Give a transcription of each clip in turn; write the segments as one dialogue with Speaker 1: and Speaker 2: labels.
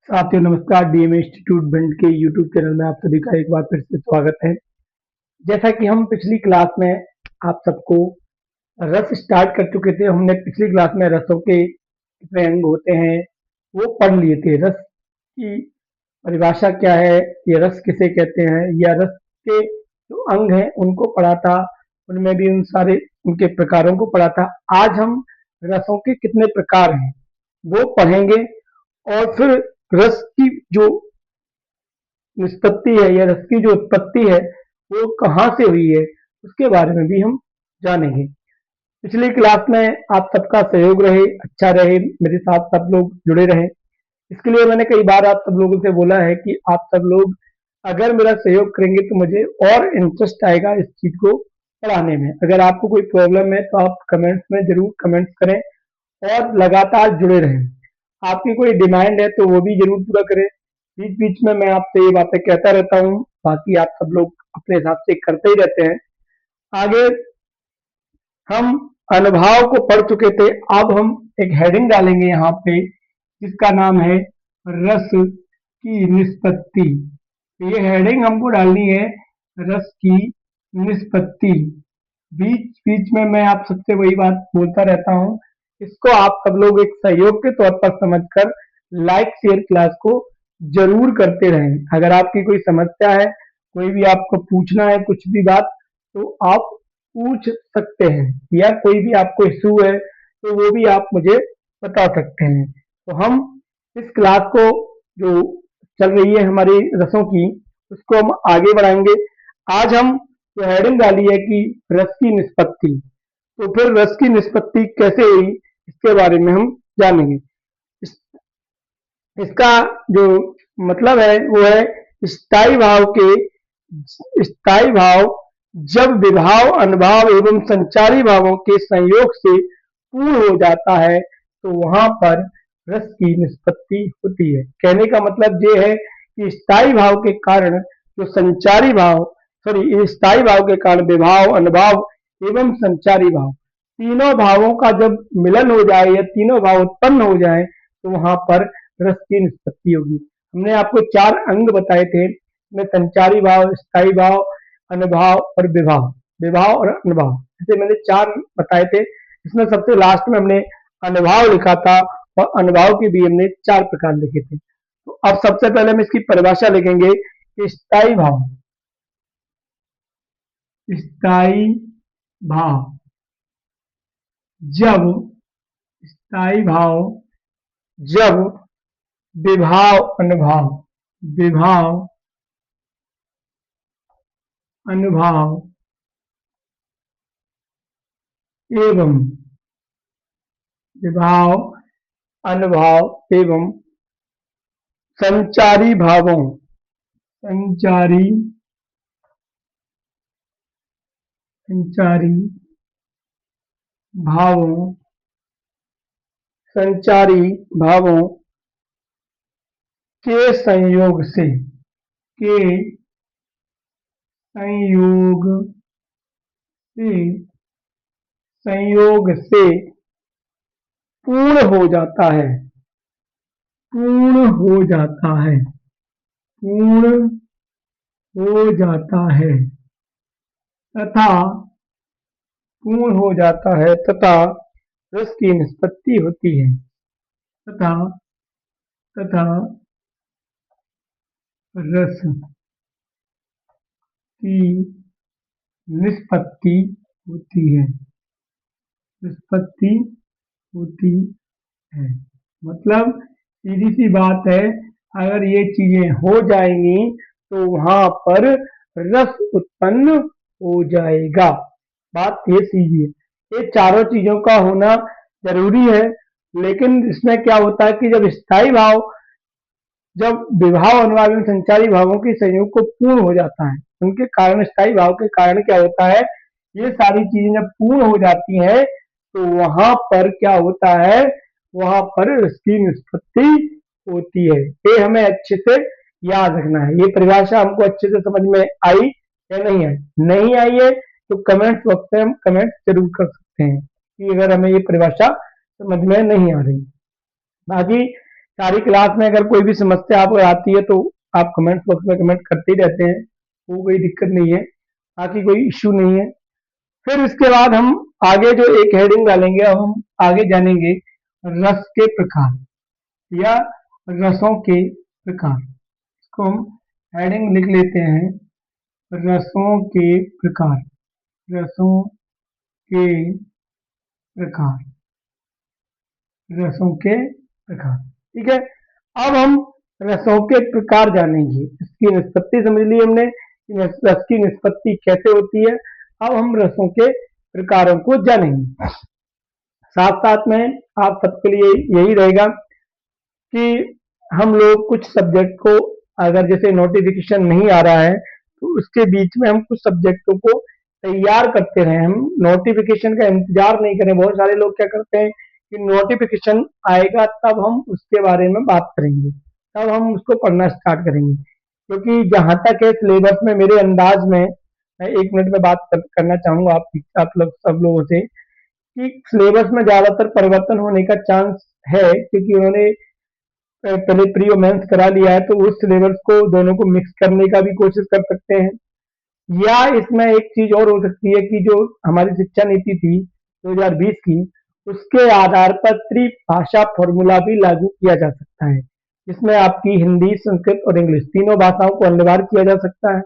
Speaker 1: साथियों नमस्कार। DM institute Bhind के यूट्यूब चैनल में आप सभी का एक बार फिर से स्वागत है। जैसा कि हम पिछली क्लास में आप सबको रस स्टार्ट कर चुके थे। हमने पिछली क्लास में रसों के कितने अंग होते हैं वो पढ़ लिए थे। रस की परिभाषा क्या है, ये रस किसे कहते हैं, या रस के जो अंग हैं उनको पढ़ा था। उनमें भी उन सारे उनके प्रकारों को पढ़ा था। आज हम रसों के कितने प्रकार हैं वो पढ़ेंगे, और फिर रस की जो निष्पत्ति है या रस की जो उत्पत्ति है वो कहाँ से हुई है उसके बारे में भी हम जानेंगे। पिछली क्लास में आप सबका सहयोग रहे, अच्छा रहे, मेरे साथ सब लोग जुड़े रहे। इसके लिए मैंने कई बार आप सब लोगों से बोला है कि आप सब लोग अगर मेरा सहयोग करेंगे तो मुझे और इंटरेस्ट आएगा इस चीज को पढ़ाने में। अगर आपको कोई प्रॉब्लम है तो आप कमेंट्स में जरूर कमेंट्स करें और लगातार जुड़े रहें। आपकी कोई डिमांड है तो वो भी जरूर पूरा करें। बीच बीच में मैं आपसे ये बातें कहता रहता हूँ, बाकी आप सब लोग अपने हिसाब से करते ही रहते हैं। आगे हम अनुभाव को पढ़ चुके थे। अब हम एक हेडिंग डालेंगे यहाँ पे जिसका नाम है रस की निष्पत्ति। तो ये हेडिंग हमको डालनी है, रस की निष्पत्ति। बीच बीच में मैं आप सबसे वही बात बोलता रहता हूँ, इसको आप सब लोग एक सहयोग के तौर पर समझकर लाइक शेयर क्लास को जरूर करते रहें। अगर आपकी कोई समस्या है, कोई भी आपको पूछना है कुछ भी बात, तो आप पूछ सकते हैं, या कोई भी आपको इशू है तो वो भी आप मुझे बता सकते हैं। तो हम इस क्लास को जो चल रही है हमारी रसों की, उसको हम आगे बढ़ाएंगे। आज हम जो हेडिंग डाली है कि रस की निष्पत्ति, तो फिर रस की निष्पत्ति कैसे हुई इसके बारे में हम जानेंगे। इस, इसका जो मतलब है वो है स्थायी भाव के स्थायी भाव जब विभाव अनुभाव एवं संचारी भावों के संयोग से पूर्ण हो जाता है तो वहां पर रस की निष्पत्ति होती है। कहने का मतलब ये है कि स्थायी भाव के कारण जो संचारी भाव स्थायी भाव के कारण विभाव अनुभाव एवं संचारी भाव, तीनों भावों का जब मिलन हो जाए या तीनों भाव उत्पन्न हो जाए तो वहां पर रस की निष्पत्ति होगी। हमने आपको चार अंग बताए थे, में संचारी भाव, स्थायी भाव, अनुभाव और विभाव। विभाव और अनुभाव जैसे मैंने चार बताए थे। इसमें सबसे लास्ट में हमने अनुभाव लिखा था, और अनुभाव के भी हमने चार प्रकार लिखे थे। तो अब सबसे पहले हम इसकी परिभाषा लिखेंगे कि स्थायी भाव। स्थायी भाव जब स्थायी भाव जब विभाव अनुभाव विभाव अनुभाव एवं विभाव अनुभाव एवं संचारी भावों संचारी संचारी भावों संचारी भावों के के संयोग से संयोग से पूर्ण हो जाता है पूर्ण हो जाता है पूर्ण हो जाता है तथा पूर्ण हो जाता है तथा रस की निष्पत्ति होती है तथा तथा रस की निष्पत्ति होती है निष्पत्ति होती है। मतलब सीधी सी बात है, अगर ये चीजें हो जाएंगी तो वहां पर रस उत्पन्न हो जाएगा। बात ये सीधी है, ये चारों चीजों का होना जरूरी है। लेकिन इसमें क्या होता है कि जब स्थायी भाव जब विभाव अनुभाव एवं संचारी भावों के संयोग को पूर्ण हो जाता है, उनके कारण स्थायी भाव के कारण क्या होता है, ये सारी चीजें जब पूर्ण हो जाती हैं तो वहां पर क्या होता है, वहां पर इसकी निष्पत्ति होती है। ये हमें अच्छे से याद रखना है। ये परिभाषा हमको अच्छे से समझ में आई या नहीं आई? नहीं आई है तो कमेंट्स बॉक्स में हम कमेंट जरूर कर सकते हैं कि अगर हमें ये परिभाषा समझ में नहीं आ रही। बाकी सारी क्लास में अगर कोई भी समस्या आपको आती है तो आप कमेंट बॉक्स में कमेंट करते ही रहते हैं, वो कोई दिक्कत नहीं है, बाकी कोई इश्यू नहीं है। फिर इसके बाद हम आगे जो एक हेडिंग डालेंगे, अब हम आगे जानेंगे रस के प्रकार या रसों के प्रकार। इसको हम हेडिंग लिख लेते हैं, रसों के प्रकार। रसों के प्रकार। रसों के प्रकार। ठीक है। अब हम रसों के प्रकार जानेंगे, इसकी निष्पत्ति समझ ली हमने, रस की निष्पत्ति कैसे होती है। अब हम रसों के प्रकारों को जानेंगे। साथ साथ में आप सबके लिए यही रहेगा कि हम लोग कुछ सब्जेक्ट को, अगर जैसे नोटिफिकेशन नहीं आ रहा है तो उसके बीच में हम कुछ सब्जेक्टों को तैयार करते रहें, हम नोटिफिकेशन का इंतजार नहीं करें। बहुत सारे लोग क्या करते हैं कि नोटिफिकेशन आएगा तब हम उसके बारे में बात करेंगे, तब हम उसको पढ़ना स्टार्ट करेंगे। क्योंकि जहां तक है सिलेबस में, मेरे अंदाज में, मैं 1 मिनट में बात करना चाहूंगा आप लोग सब लोगों से कि सिलेबस में ज्यादातर परिवर्तन होने का चांस है, क्योंकि उन्होंने पहले प्री और मेंस करा लिया है, तो उस सिलेबस को दोनों को मिक्स करने का भी कोशिश कर सकते हैं। या इसमें एक चीज और हो सकती है कि जो हमारी शिक्षा नीति थी 2020 की, उसके आधार पर त्रिभाषा फॉर्मूला भी लागू किया जा सकता है, जिसमें आपकी हिंदी, संस्कृत और इंग्लिश तीनों भाषाओं को अनिवार्य किया जा सकता है।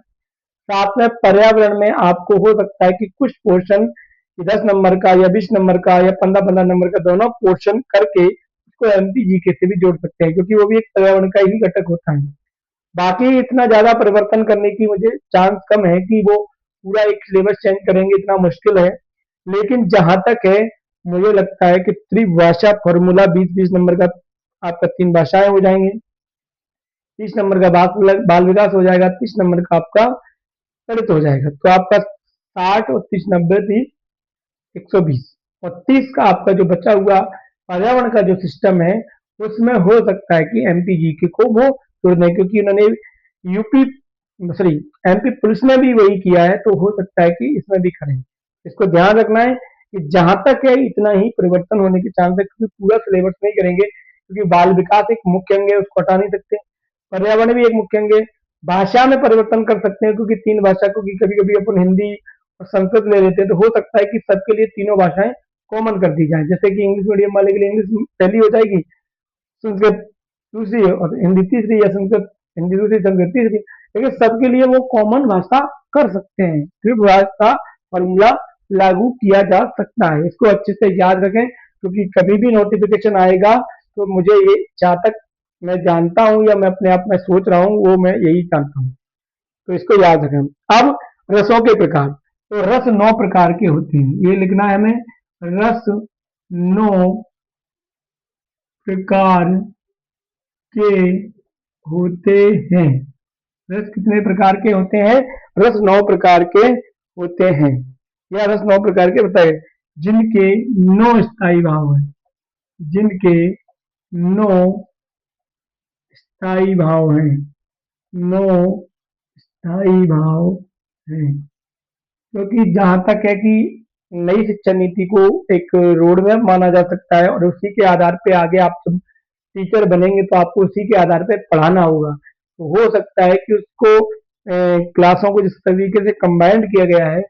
Speaker 1: साथ में पर्यावरण में आपको हो सकता है कि कुछ पोर्शन 10 नंबर का या 20 नंबर का या 15-15 नंबर का दोनों पोर्शन करके उसको एमपीजीके से भी जोड़ सकते हैं, क्योंकि वो भी एक पर्यावरण का ही घटक होता है। बाकी इतना ज्यादा परिवर्तन करने की मुझे चांस कम है कि वो पूरा एक सिलेबस चेंज करेंगे, इतना मुश्किल है। लेकिन जहां तक है, मुझे लगता है कि त्रिभाषा फॉर्मूला 20-20 नंबर का आपका 3 भाषाएं हो जाएंगे, 30 नंबर का बाल विकास हो जाएगा, 30 नंबर का आपका गणित हो जाएगा। तो आपका 60 और 30 90 30 120 और 30 का आपका जो बचा हुआ पर्यावरण का जो सिस्टम है, उसमें हो सकता है कि एमपीजीके को वो जोड़ दें, क्योंकि उन्होंने यूपी सॉरी एमपी पुलिस में भी वही किया है, तो हो सकता है कि इसमें भी करें। इसको ध्यान रखना है कि जहां तक है इतना ही परिवर्तन होने के चांस है, क्योंकि पूरा सिलेबस नहीं करेंगे, क्योंकि बाल विकास एक मुख्य अंग है, उसको हटा नहीं सकते। पर्यावरण भी एक मुख्य अंग है। भाषा में परिवर्तन कर सकते हैं, क्योंकि 3 भाषा, क्योंकि कभी कभी अपन हिंदी और संस्कृत ले लेते हैं, तो हो सकता है कि सबके लिए तीनों भाषाएं कॉमन कर दी जाए। जैसे कि इंग्लिश मीडियम वाले के लिए इंग्लिश पहली हो जाएगी, संस्कृत दूसरी और हिंदी तीसरी, या संस्कृत हिंदी दूसरी, संस्कृत तीसरी। लेकिन सबके लिए वो कॉमन भाषा कर सकते हैं, त्रिभाषा फॉर्मूला लागू किया जा सकता है। इसको अच्छे से याद रखें, क्योंकि कभी भी नोटिफिकेशन आएगा तो मुझे ये, जहाँ तक मैं जानता हूँ या मैं अपने आप में सोच रहा हूँ, वो मैं यही जानता हूँ। तो इसको याद रखें। अब रसों के प्रकार, तो रस 9 प्रकार के होते हैं, ये लिखना है हमें। रस 9 प्रकार के होते हैं। रस कितने प्रकार के होते हैं? रस 9 प्रकार के होते हैं, या रस 9 प्रकार के बताए, जिनके 9 स्थायी भाव हैं। जिनके 9 स्थायी भाव हैं। 9 स्थायी भाव हैं। क्योंकि जहां तक है कि नई शिक्षा नीति को एक रोड मैप माना जा सकता है, और उसी के आधार पे आगे आप सब टीचर बनेंगे, तो आपको उसी के आधार पे पढ़ाना होगा। तो हो सकता है कि उसको क्लासों को जिस तरीके से कंबाइंड किया गया है,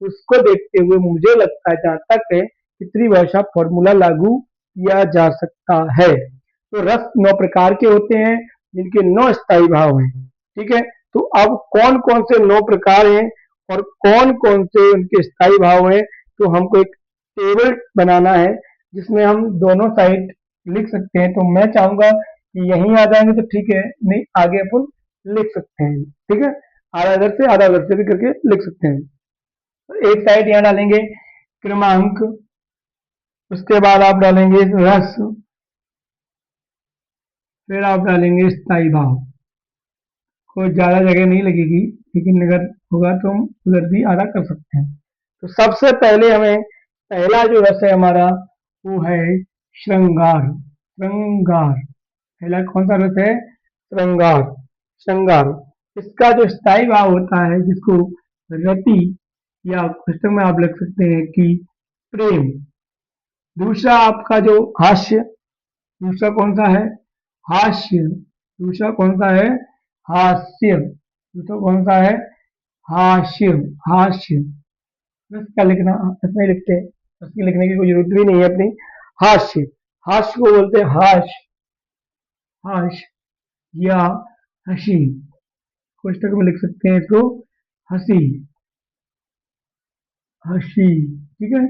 Speaker 1: उसको देखते हुए मुझे लगता है, जहां तक है, कि त्रिभाषा फॉर्मूला लागू किया जा सकता है। तो रस 9 प्रकार के होते हैं, जिनके 9 स्थायी भाव हैं। ठीक है। तो अब कौन कौन से 9 प्रकार हैं और कौन कौन से उनके स्थायी भाव हैं, तो हमको एक टेबल बनाना है, जिसमें हम दोनों साइड लिख सकते हैं। तो मैं चाहूंगा कि यहीं आ जाएंगे तो ठीक है, नहीं आगे अपन लिख सकते हैं। ठीक है। आधा इधर से भी करके लिख सकते हैं। तो एक साइड यहाँ डालेंगे क्रमांक, उसके बाद आप डालेंगे रस, फिर आप डालेंगे स्थायी भाव। कोई ज्यादा जगह नहीं लगेगी, लेकिन अगर होगा तो हम उधर भी आधा कर सकते हैं। तो सबसे पहले हमें पहला जो रस है हमारा, वो है श्रृंगार। श्रृंगार पहला कौन सा रस है? श्रृंगार। श्रृंगार, इसका जो स्थायी भाव होता है, जिसको रति, या पुस्तक में आप लिख सकते हैं कि प्रेम। दूसरा आपका जो हास्य, दूसरा कौन सा है? हास्य। दूसरा कौन सा है? हास्य। दूसरा कौन सा है? हास्य। हास्य। बस क्या लिखना, इसमें लिखते हैं, उसकी लिखने की कोई जरूरत भी नहीं है अपनी। हास्य। हास्य को बोलते हैं हास्य। हास्य या हंसी। कोष्टक में लिख सकते हैं इसको हंसी। हंसी। ठीक है।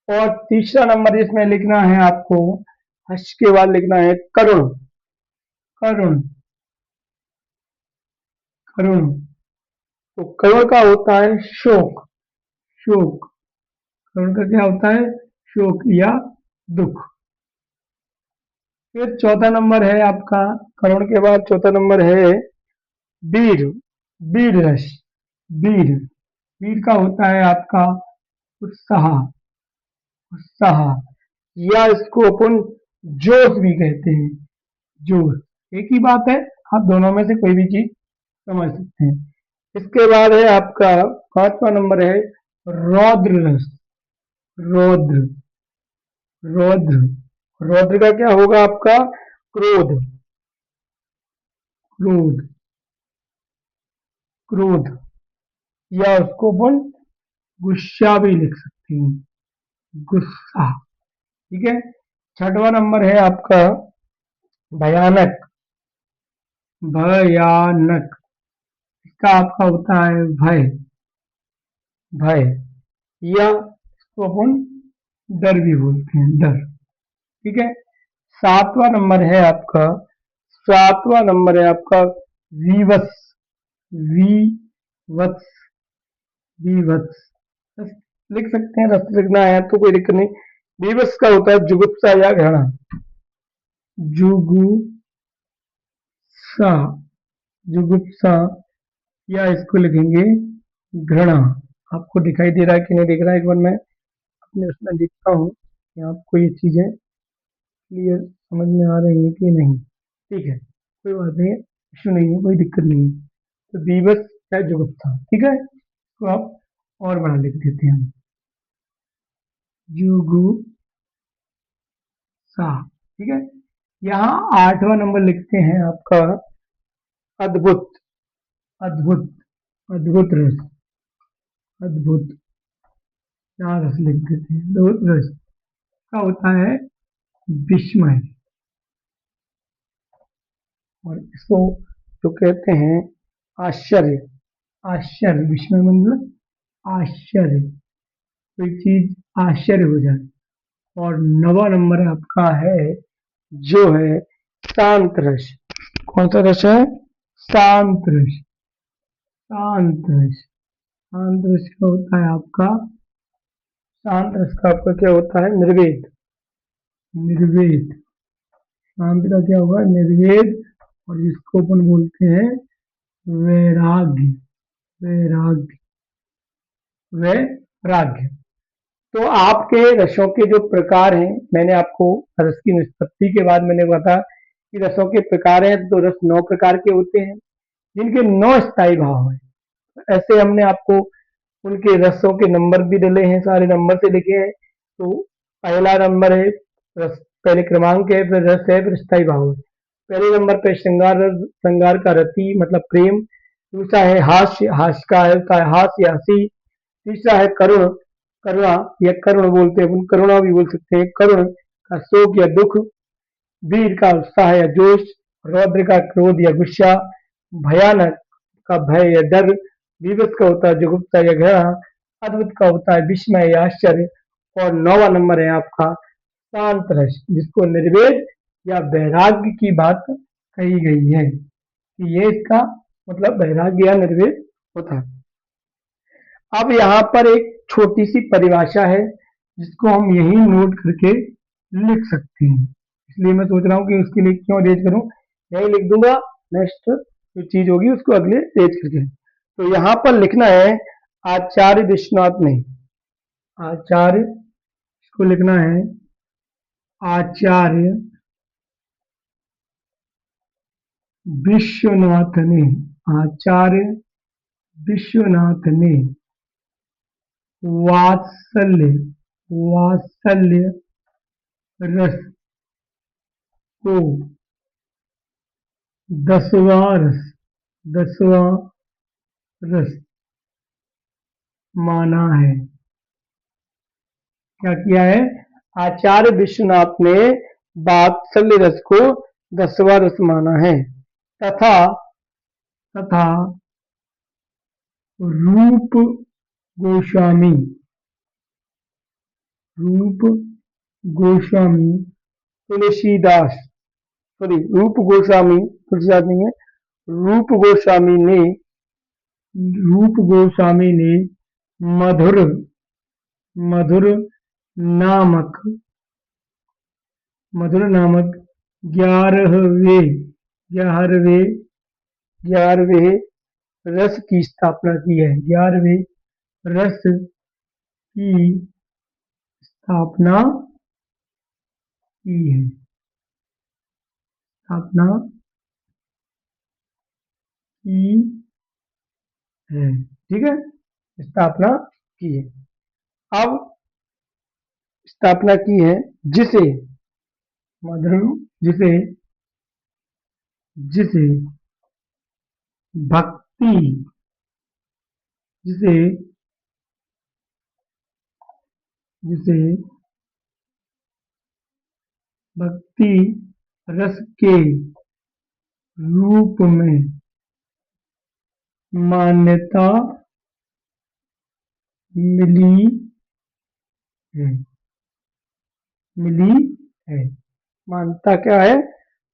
Speaker 1: और तीसरा नंबर इसमें लिखना है आपको, हर्ष के बाद लिखना है करुण। करुण। करुण। तो करुण का होता है शोक। शोक। करुण का क्या होता है? शोक या दुख। फिर चौथा नंबर है आपका, करुण के बाद चौथा नंबर है वीर। वीर रस। वीर। वीर का होता है आपका उत्साह। उत्साह। या इसको अपन जोश भी कहते हैं। जोश। एक ही बात है, आप दोनों में से कोई भी चीज समझ सकते हैं। इसके बाद है आपका पांचवा नंबर है रौद्र रस। रौद्र। रौद्र। रौद्र का क्या होगा आपका? क्रोध। क्रोध। क्रोध। या उसको अपन गुस्सा भी लिख सकते हैं। गुस्सा। ठीक है। छठवां नंबर है आपका भयानक। भयानक। इसका आपका होता है भय। भय। या इसको अपन डर भी बोलते हैं, डर। ठीक है। सातवां नंबर है आपका, सातवां नंबर है आपका वीवत्स। वीवत्स। वीवत्स। बस लिख सकते हैं, रस लिखना है तो कोई दिक्कत नहीं। वीवत्स का होता है जुगुप्सा या घृणा। जुगुप्सा। जुगुप्सा। या इसको लिखेंगे घृणा। आपको दिखाई दे रहा है कि नहीं दिख रहा है? एक बार मैं अपने उसमें लिखता हूँ कि आपको ये चीजें क्लियर समझ में आ रही है कि नहीं। ठीक है, कोई बात नहीं है, इशू नहीं है, कोई दिक्कत नहीं है। तो बीबस या जुगुप्सा। ठीक है, इसको आप और बड़ा लिख देते हैं हम, जुगुप्सा। ठीक है। यहाँ आठवां नंबर लिखते हैं आपका अद्भुत। अद्भुत। अद्भुत रस। अद्भुत। यहाँ रस लिख देते हैं, अद्भुत रस का होता है विस्मय। और इसको जो कहते हैं आश्चर्य। आश्चर्य। विस्मय मतलब आश्चर्य, कोई चीज आश्चर्य हो जाए। और नवा नंबर आपका है जो है शांत रस। कौन सा रस है? शांत रस। शांत रस। शांत रस का होता है आपका, शांत रस का आपका क्या होता है? निर्वेद। निर्वेद। शांत का क्या होगा? निर्वेद। और जिसको अपन बोलते हैं वैराग्य। वैराग्य। वैराग्य। तो आपके रसों के जो प्रकार हैं, मैंने आपको रस की निष्पत्ति के बाद मैंने बताया कि रसों के प्रकार हैं, तो रस 9 प्रकार के होते हैं जिनके 9 स्थायी भाव हैं। ऐसे हमने आपको उनके रसों के नंबर भी डले हैं, सारे नंबर से लिखे हैं। तो पहला नंबर है रस, पहले क्रमांक है, फिर रस है, फिर स्थायी भाव है। पहले नंबर पे श्रृंगार रस, श्रृंगार का रति मतलब प्रेम। दूसरा है हास्य, हास्य का होता है हास्य, हंसी। तीसरा है करुण, करुणा या करुण बोलते हैं, अपन करुणा भी बोल सकते हैं। करुण का शोक या दुख। वीर का उत्साह या जोश। रौद्र का क्रोध या गुस्सा। भयानक का भय या डर। विवश का होता है जुगुप्सा या घृणा। अद्भुत का होता है विस्मय या आश्चर्य। और नौवा नंबर है आपका शांत रस, जिसको निर्वेद या वैराग्य की बात कही गई है कि ये इसका मतलब वैराग्य या निर्वेद होता है। अब यहाँ पर एक छोटी सी परिभाषा है जिसको हम यही नोट करके लिख सकते हैं, इसलिए मैं सोच रहा हूँ कि उसके लिए क्यों रेज करूँ, यही लिख दूंगा। नेक्स्ट जो चीज होगी उसको अगले रेज करके। तो यहाँ पर लिखना है आचार्य विश्वनाथ ने। आचार्य, इसको लिखना है आचार्य विश्वनाथ ने। आचार्य विश्वनाथ ने वात्सल्य, वात्सल्य रस को दसवां रस, दसवां रस माना है। क्या किया है? आचार्य विश्वनाथ ने वात्सल्य रस को दसवां रस माना है। तथा तथा रूप गोस्वामी, रूप गोस्वामी तुलसीदास, सॉरी रूप गोस्वामी, तुलसीदास नहीं है, रूप गोस्वामी ने, रूप गोस्वामी ने मधुर, मधुर नामक, मधुर नामक 11वें, 11वें, 11वें रस की स्थापना की है। 11वें रस की स्थापना की है, स्थापना की है। ठीक है, स्थापना की है। अब स्थापना की है जिसे, मधुर, जिसे, जिसे भक्ति, जिसे, जिसे भक्ति रस के रूप में मान्यता मिली है, मिली है। मान्यता क्या है?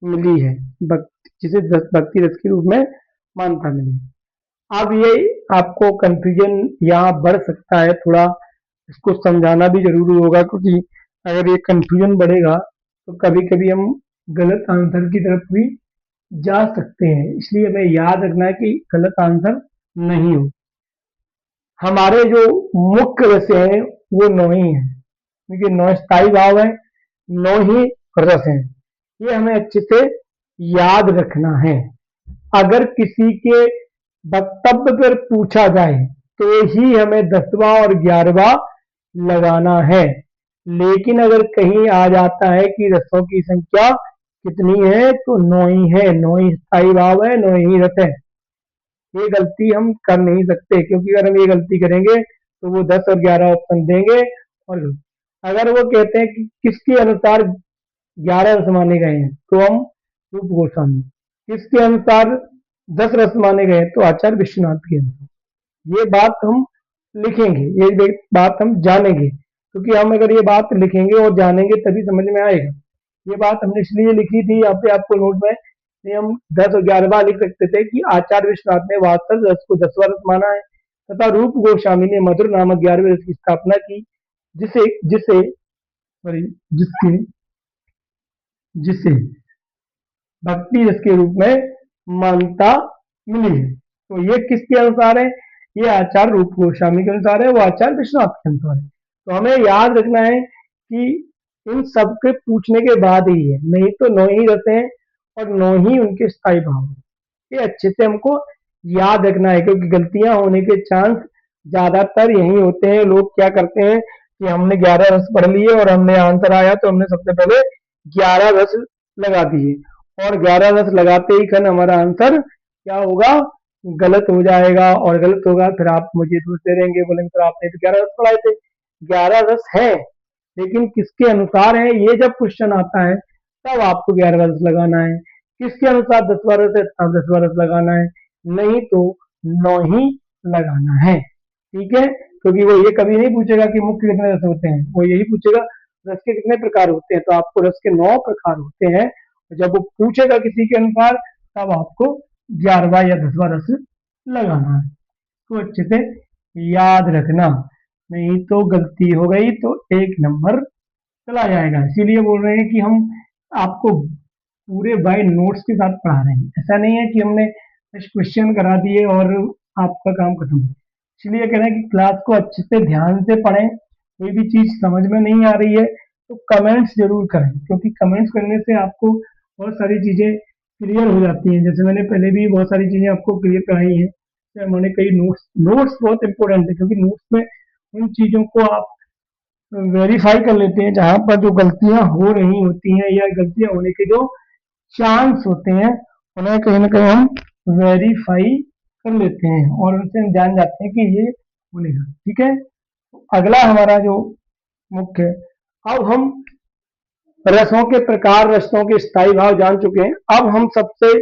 Speaker 1: मिली है। भक्ति, जिसे भक्ति रस के रूप में मान्यता मिली। अब ये आपको कंफ्यूजन यहाँ बढ़ सकता है थोड़ा, इसको समझाना भी जरूरी होगा, क्योंकि अगर ये कंफ्यूजन बढ़ेगा तो कभी कभी हम गलत आंसर की तरफ भी जा सकते हैं। इसलिए हमें याद रखना है कि गलत आंसर नहीं हो। हमारे जो मुख्य रस हैं वो नौ ही हैं, क्योंकि नौ स्थायी भाव है, नौ ही रस हैं। ये हमें अच्छे से याद रखना है। अगर किसी के वक्तव्य पर पूछा जाए तो ही हमें 10वां और 11वां लगाना है। लेकिन अगर कहीं आ जाता है कि रसों की संख्या कितनी है, तो 9 ही है, 9 ही स्थायी भाव है, 9 ही रस है। ये गलती हम कर नहीं सकते, क्योंकि अगर हम ये गलती करेंगे तो वो 10 और 11 ऑप्शन देंगे। और अगर वो कहते हैं कि किसके अनुसार 11 रस माने गए हैं, तो हम रूप गोस्वामी, किसके अनुसार 10 रस माने गए हैं, तो आचार्य विश्वनाथ के अनुसार। ये बात हम लिखेंगे, ये बात हम जानेंगे, क्योंकि हम अगर ये बात लिखेंगे और जानेंगे तभी समझ में आएगा। ये बात हमने इसलिए लिखी थी यहाँ पे आपको नोट में, नहीं हम 10 और 11वां लिख सकते थे कि आचार्य विश्वनाथ ने वात्सल रस को 10वां रस माना है, तथा रूप गोस्वामी ने मधुर नामक 11वें रस की स्थापना की, जिसे जिसे सॉरी जिसके जिसे भक्ति रस के रूप में मान्यता मिली है। तो ये किसके अनुसार है? ये आचार्य रूप गोस्वामी के अनुसार है, वो आचार्य विश्वनाथ के अनुसार है। तो हमें याद रखना है कि इन सब के पूछने के बाद ही है, नहीं तो 9 ही रस हैं और 9 ही उनके स्थायी भाव हैं। ये अच्छे से हमको याद रखना है, क्योंकि गलतियां होने के चांस ज्यादातर यही होते हैं। लोग क्या करते हैं कि हमने 11 रस पढ़ लिए और हमने आंसर आया तो हमने सबसे पहले 11 रस लगा दिए, और 11 रस लगाते ही खन हमारा आंसर क्या होगा? गलत हो जाएगा। और गलत होगा फिर आप मुझे दोष दे देंगे, बोलेंगे सर आपने तो 11 रस पढ़ाए थे। 11 रस है, लेकिन किसके अनुसार है, ये जब क्वेश्चन आता है तब आपको 11 रस लगाना है। किसके अनुसार 10वां रस है, तब 10वां रस लगाना है, नहीं तो 9 ही लगाना है। ठीक है, क्योंकि वो ये कभी नहीं पूछेगा कि मुख्य कितने रस होते हैं, वो यही पूछेगा रस के कितने प्रकार होते हैं। तो आपको रस के 9 प्रकार होते हैं। जब वो पूछेगा किसी के अनुसार, तब आपको 11वां या 10वां रस लगाना है। तो अच्छे से याद रखना, नहीं तो गलती हो गई तो 1 नंबर चला जाएगा। इसीलिए बोल रहे हैं कि हम आपको पूरे बाय नोट्स के साथ पढ़ा रहे हैं। ऐसा नहीं है कि हमने क्वेश्चन करा दिए और आपका काम खत्म। इसलिए कह रहे हैं कि क्लास को अच्छे से ध्यान से पढ़ें। कोई भी चीज समझ में नहीं आ रही है तो कमेंट्स जरूर करें, क्योंकि कमेंट्स करने से आपको बहुत सारी चीजें क्लियर हो जाती हैं। जैसे मैंने पहले भी बहुत सारी चीजें आपको क्लियर कराई हैं, तो मैंने कई नोट्स, नोट्स बहुत इंपॉर्टेंट है, क्योंकि नोट्स में उन चीजों को आप वेरीफाई कर लेते हैं जहां पर जो गलतियां हो रही होती हैं या गलतियां होने के जो चांस होते हैं, उन्हें कहीं ना कहीं हम वेरीफाई कर लेते हैं और उनसे हम जान जाते हैं कि ये बोलेगा। ठीक है, अगला हमारा जो मुख्य, अब हम रसों के प्रकार, रसों के स्थायी भाव जान चुके हैं। अब हम सबसे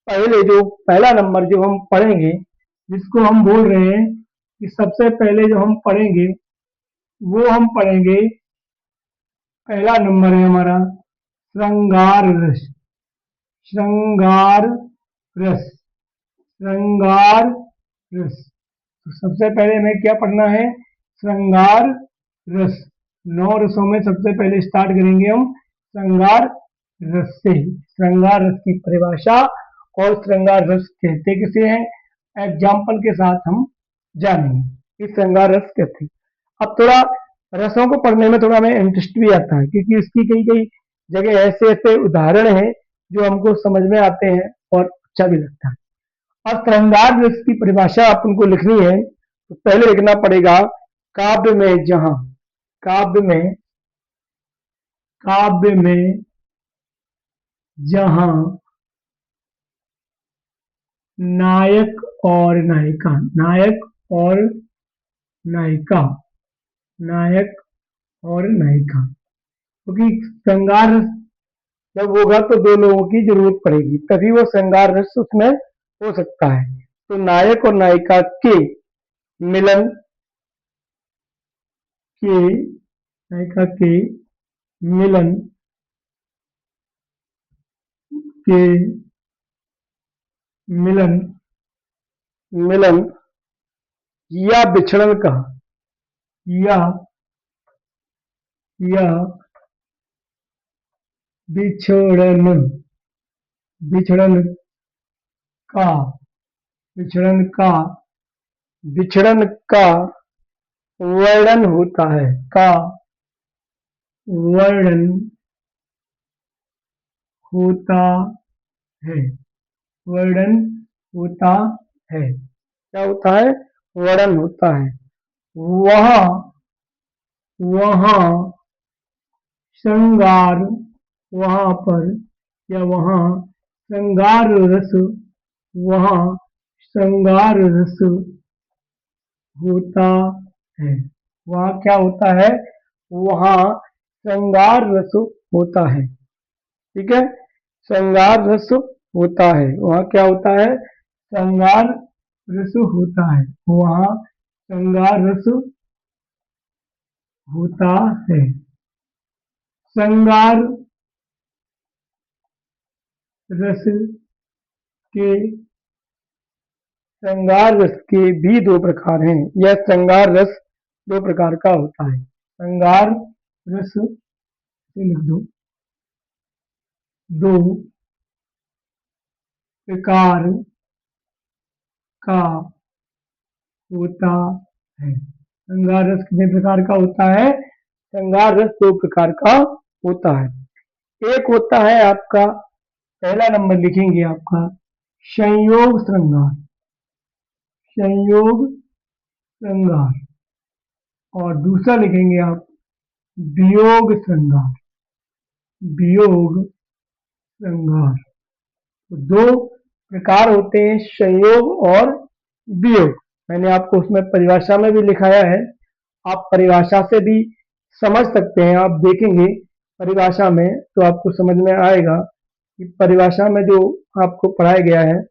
Speaker 1: पहले जो पहला नंबर जो हम पढ़ेंगे, जिसको हम बोल रहे हैं कि सबसे पहले जो हम पढ़ेंगे वो हम पढ़ेंगे, पहला नंबर है हमारा श्रृंगार रस। श्रृंगार रस, श्रृंगार रस। तो सबसे पहले हमें क्या पढ़ना है? श्रृंगार रस। 9 रसों में सबसे पहले स्टार्ट करेंगे हम श्रृंगार रस से। श्रृंगार रस की परिभाषा और श्रृंगार रस कहते किसे हैं, एग्जाम्पल के साथ हम जानेंगे कि श्रृंगार रस कहते हैं। अब थोड़ा रसों को पढ़ने में थोड़ा हमें इंटरेस्ट भी आता है, क्योंकि इसकी कई कई जगह ऐसे ऐसे उदाहरण हैं जो हमको समझ में आते हैं और अच्छा भी लगता है। अब श्रृंगार रस की परिभाषा अपन को लिखनी है, तो पहले लिखना पड़ेगा काव्य में जहां, काव्य में, काव्य में जहां नायक और नायिका, नायक और नायिका, नायक और नायिका, क्योंकि श्रृंगार रस जब होगा तो दो लोगों की जरूरत पड़ेगी, तभी वो श्रृंगार रस उसमें हो सकता है। तो नायक और नायिका के मिलन, के नायिका के मिलन के मिलन मिलन या बिछड़न का, या या बिछड़न, बिछड़न का, बिछड़न का, बिछड़न का वर्णन होता है, का वर्णन होता है, वर्णन होता है। क्या होता है? वर्णन होता है। वहां, वहां श्रृंगार, वहां पर या वहां श्रृंगार रस, वहां श्रृंगार रस होता है। वहां क्या होता है? वहां श्रृंगार रस होता है। ठीक है, श्रृंगार रस होता है। वहां क्या होता है? श्रृंगार रस होता है। वहां श्रृंगार रस होता है। श्रृंगार रस के, श्रृंगार रस के भी दो प्रकार हैं। यह श्रृंगार रस दो प्रकार का होता है। श्रृंगार रस से लिख दो, दो प्रकार का होता है। श्रृंगार रस कितने प्रकार का होता है? श्रृंगार रस दो प्रकार का होता है। एक होता है आपका, पहला नंबर लिखेंगे आपका संयोग श्रृंगार, संयोग श्रृंगार, और दूसरा लिखेंगे आप वियोग श्रृंगार, वियोग श्रृंगार। तो दो प्रकार होते हैं, संयोग और वियोग। मैंने आपको उसमें परिभाषा में भी लिखाया है, आप परिभाषा से भी समझ सकते हैं। आप देखेंगे परिभाषा में तो आपको समझ में आएगा कि परिभाषा में जो आपको पढ़ाया गया है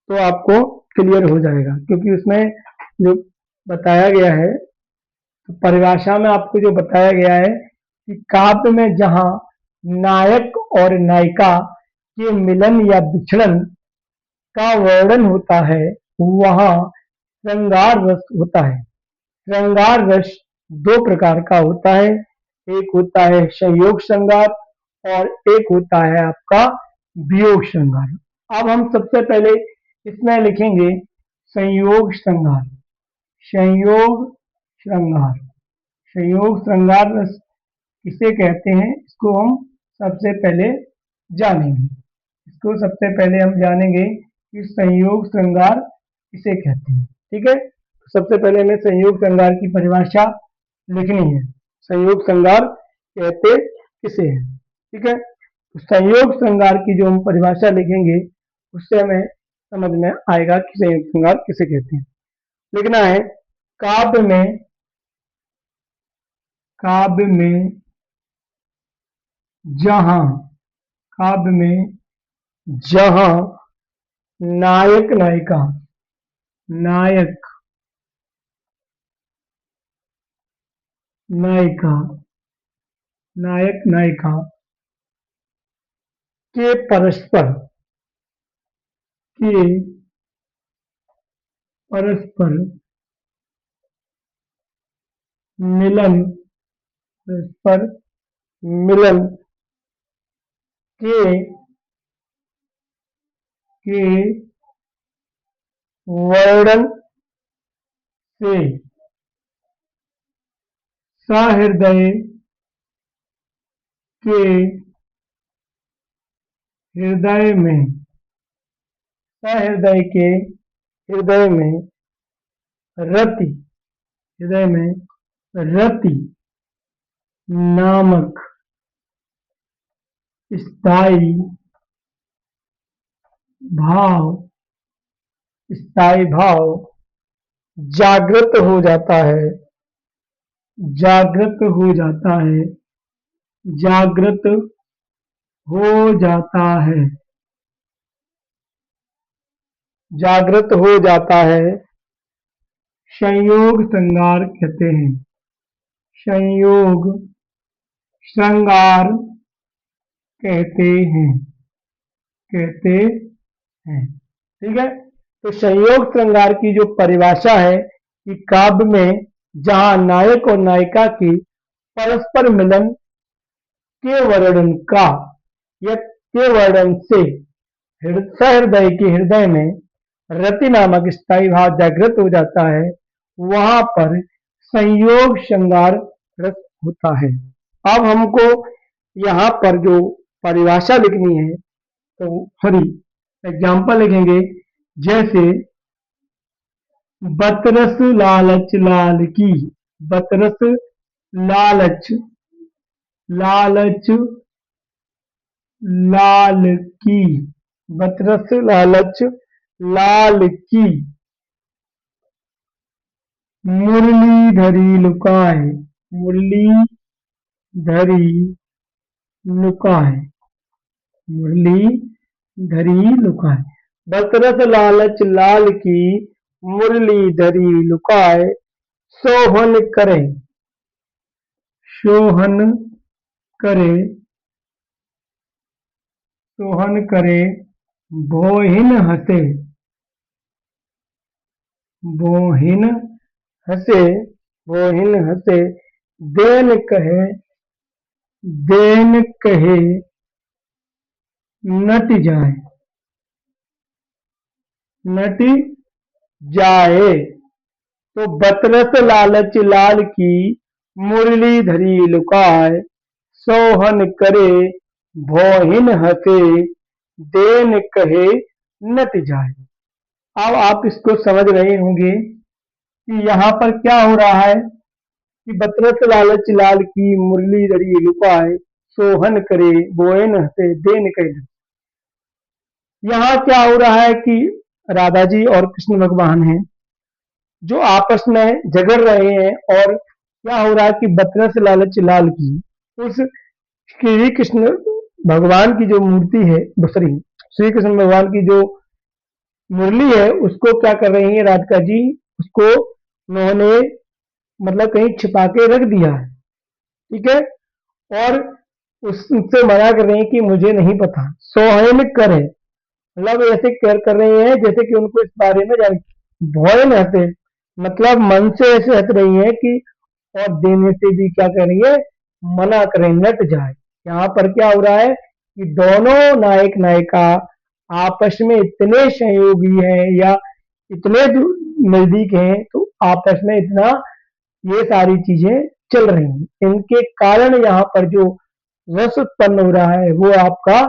Speaker 1: तो आपको क्लियर हो जाएगा, क्योंकि उसमें जो बताया गया है, तो परिभाषा में आपको जो बताया गया है कि काव्य में जहां नायक और नायिका के मिलन या बिछड़न का वर्णन होता है, वहां श्रृंगार रस होता है। श्रृंगार रस दो प्रकार का होता है, एक होता है संयोग श्रृंगार और एक होता है आपका वियोग श्रृंगार। अब हम सबसे पहले इसमें लिखेंगे संयोग श्रृंगार, संयोग श्रृंगार। संयोग श्रृंगार रस किसे कहते हैं, इसको हम सबसे पहले जानेंगे। इसको सबसे पहले हम जानेंगे कि संयोग श्रृंगार किसे कहते हैं। ठीक है, तो सबसे पहले हमें संयोग श्रृंगार की परिभाषा लिखनी है। संयोग श्रृंगार कहते किसे हैं? ठीक है, संयोग श्रृंगार की जो हम परिभाषा लिखेंगे उससे हमें समझ में आएगा कि संयोग श्रृंगार किसे कहते हैं। लिखना है काव्य में जहां काव्य में जहां नायक नायिका नायक नायिका नायक नायिका के के परस्पर मिलन परस्पर मिलन के के वर्णन से सहृदय के हृदय में सहृदय के हृदय में रति हृदय में रति नामक स्थायी भाव जागृत हो जाता है जागृत हो जाता है जागृत हो जाता है जागृत हो जाता है संयोग श्रृंगार कहते हैं संयोग श्रृंगार कहते हैं ठीक है। तो संयोग श्रृंगार की जो परिभाषा है कि काव्य में जहां नायक और नायिका की परस्पर मिलन के वर्णन का या के वर्णन से सहृदय के हृदय में रति नामक स्थायी भाव जागृत हो जाता है, वहां पर संयोग श्रृंगार रस होता है। अब हमको यहाँ पर जो परिभाषा लिखनी है तो सॉरी एग्जाम्पल लिखेंगे, जैसे बतरस लालच लाल की बतरस लालच लालच लाल की बतरस लालच लाल की मुरली धरी लुकाए मुरली धरी लुकाए मुरली धरी लुकाए बतरस लालच लाल की मुरली धरी लुकाए सोहन करे सोहन करे सोहन करे भोहिन हंसे भोहिन हंसे भोहिन हंसे देन कहे नट जाए नट जाए। तो बतरस लालच लाल की मुरली धरी लुकाए सोहन करे भोहिन हंसे देन कहे नट जाए। अब आप इसको समझ रहे होंगे कि यहाँ पर क्या हो रहा है कि बतरस लालच लाल की मुरली धरी लुकाए सोहन करे भोहिन हंसे देन कहे। यहाँ क्या हो रहा है कि राधा जी और कृष्ण भगवान हैं जो आपस में झगड़ रहे हैं, और क्या हो रहा है कि बतरस लालच लाल की उस श्री कृष्ण भगवान की जो मूर्ति है दूसरी श्री कृष्ण भगवान की जो मुरली है उसको क्या कर रही है राधिका जी, उसको उन्होंने मतलब कहीं छिपा के रख दिया है, ठीक है, और उससे मना कर रहे हैं कि मुझे नहीं पता। सोहन करे मतलब ऐसे केयर कर रहे हैं जैसे कि उनको इस बारे में जान भोजन हंसे मतलब मन से ऐसे हंस रही है कि और देने से भी क्या कर रही है मना करें नट जाए। यहाँ पर क्या हो रहा है कि दोनों नायक नायिका आपस में इतने सहयोगी हैं या इतने नजदीक हैं, तो आपस में इतना ये सारी चीजें चल रही हैं, इनके कारण यहाँ पर जो रस उत्पन्न हो रहा है वो आपका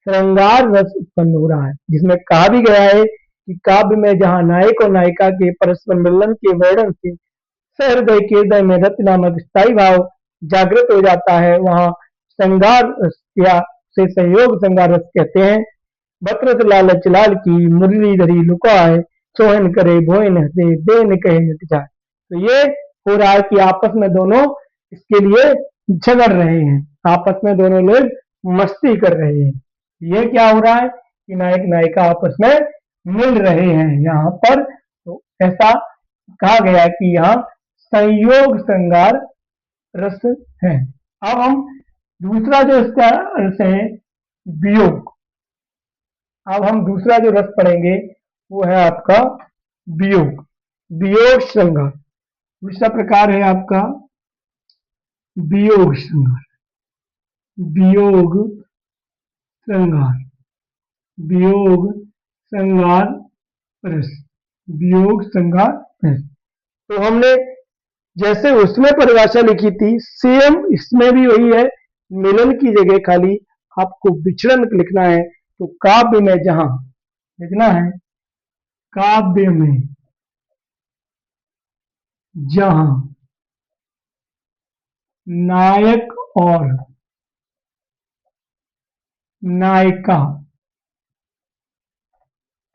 Speaker 1: श्रृंगार रस उत्पन्न हो रहा है, जिसमें कहा भी गया है कि काव्य में जहां नायक और नायिका के परस्पर मिलन के वर्णन से सहृदय के हृदय में रति नामक स्थायी भाव जागृत हो जाता है, वहां श्रृंगार रस या उसे संयोग श्रृंगार रस कहते हैं। बतरत लालच लाल की मुरली धरी लुकाए, सोहन करे भोयन हंसे देन कहे नट जाए। तो ये हो रहा है कि आपस में दोनों इसके लिए झगड़ रहे हैं, आपस में दोनों लोग मस्ती कर रहे हैं। ये क्या हो रहा है कि नायक नायिका आपस में मिल रहे हैं यहाँ पर। तो ऐसा कहा गया कि यहाँ संयोग श्रृंगार रस है। अब हम दूसरा जो इसका रस है वियोग। अब हम दूसरा जो रस पढ़ेंगे वो है आपका वियोग, वियोग श्रृंगार। दूसरा प्रकार है आपका वियोग श्रृंगार, वियोग श्रृंगार, वियोग श्रृंगार रस, वियोग श्रृंगार रस। तो हमने जैसे उसमें परिभाषा लिखी थी सेम इसमें भी वही है, मिलन की जगह खाली आपको विचरण लिखना है। तो काव्य में जहां लिखना है, काव्य में जहां नायक और नायिका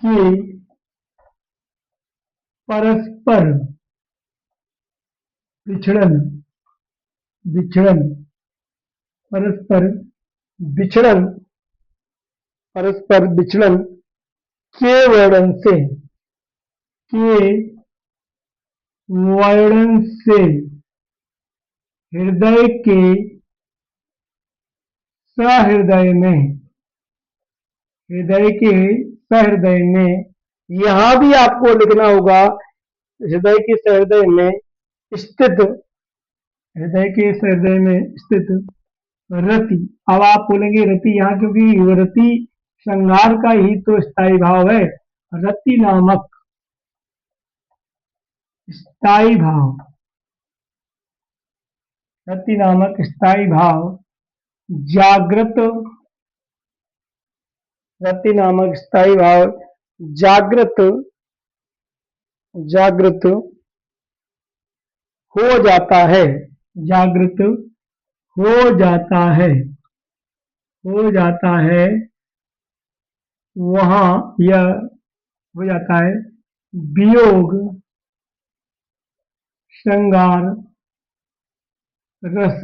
Speaker 1: के परस्पर विचरण, विचरण, परस्पर विचरण, परस्पर विचरण के वर्णन से, के वर्णन से हृदय के सहृदय में, हृदय के सहृदय में, यहां भी आपको लिखना होगा हृदय के सहृदय में स्थित, हृदय के सहृदय में स्थित रति। अब आप बोलेंगे रति यहाँ, क्योंकि रति श्रृंगार का ही तो स्थायी भाव है। रति नामक स्थायी भाव, रति नामक स्थायी भाव जागृत, रति नामक स्थायी भाव जागृत, जागृत हो जाता है, जागृत हो जाता है, हो जाता है वहां, यह हो जाता है वियोग श्रृंगार रस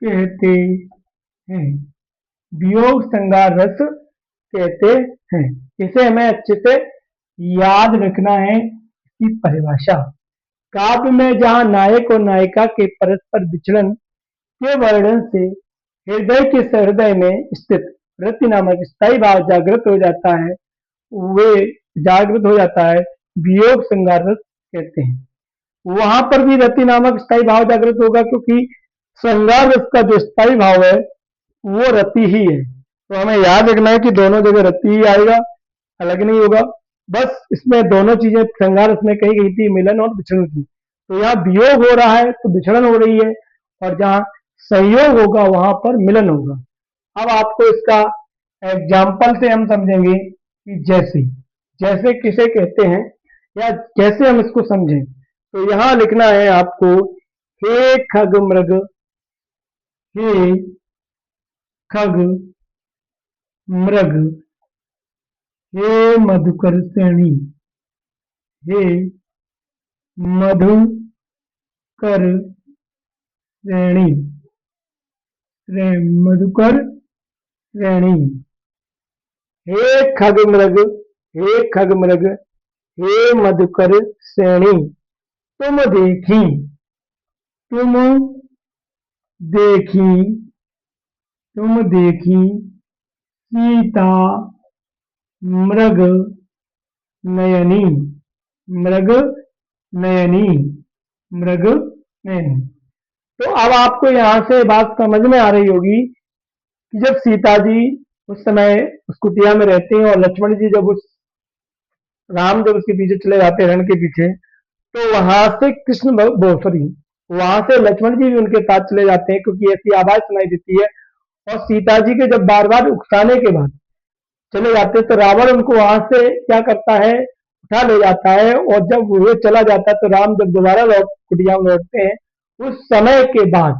Speaker 1: कहते हैं, वियोग श्रृंगार रस कहते हैं। इसे हमें अच्छे से याद रखना है इसकी परिभाषा। काव्य में जहां नायक और नायिका के परस्पर विचलन के वर्णन से हृदय के सहृदय में स्थित रति नामक स्थायी भाव जागृत हो जाता है, वे जागृत हो जाता है, वियोग श्रृंगार रस कहते हैं। वहां पर भी रति नामक स्थायी भाव जागृत होगा, क्योंकि श्रृंगार रस का जो स्थायी भाव है वो रति ही है। तो हमें याद रखना है कि दोनों जगह रति ही आएगा, अलग नहीं होगा। बस इसमें दोनों चीजें श्रृंगार रस में कही गई थी, मिलन और विचरण की। तो यहाँ वियोग हो रहा है तो विचरण हो रही है, और जहां संयोग होगा वहां पर मिलन होगा। अब आपको इसका एग्जाम्पल से हम समझेंगे कि जैसे, जैसे किसे कहते हैं या कैसे हम इसको समझें। तो यहां लिखना है आपको हे खग मृग, हे खग मृग, हे मधुकर श्रेणी, हे मधुकर श्रेणी, मधुकर श्रेणी, हे खग मृग, हे खग मृग, हे मधुकर श्रेणी, तुम देखी, तुम देखी, तुम देखी सीता मृग नयनी, मृग नयनी, मृग नयनी। तो अब आपको यहां से बात समझ में आ रही होगी कि जब सीता जी उस समय उस कुटिया में रहते हैं और लक्ष्मण जी जब उस राम जब उसके पीछे चले जाते हैं रण के पीछे, तो वहां से कृष्ण सॉरी वहां से लक्ष्मण जी भी उनके साथ चले जाते हैं, क्योंकि ऐसी आवाज सुनाई देती है। और सीता जी के जब बार बार उकसाने के बाद चले जाते हैं तो रावण उनको वहां से क्या करता है, उठा ले जाता है। और जब वो चला जाता है तो राम जब दोबारा कुटिया में लौटते हैं, उस समय के बाद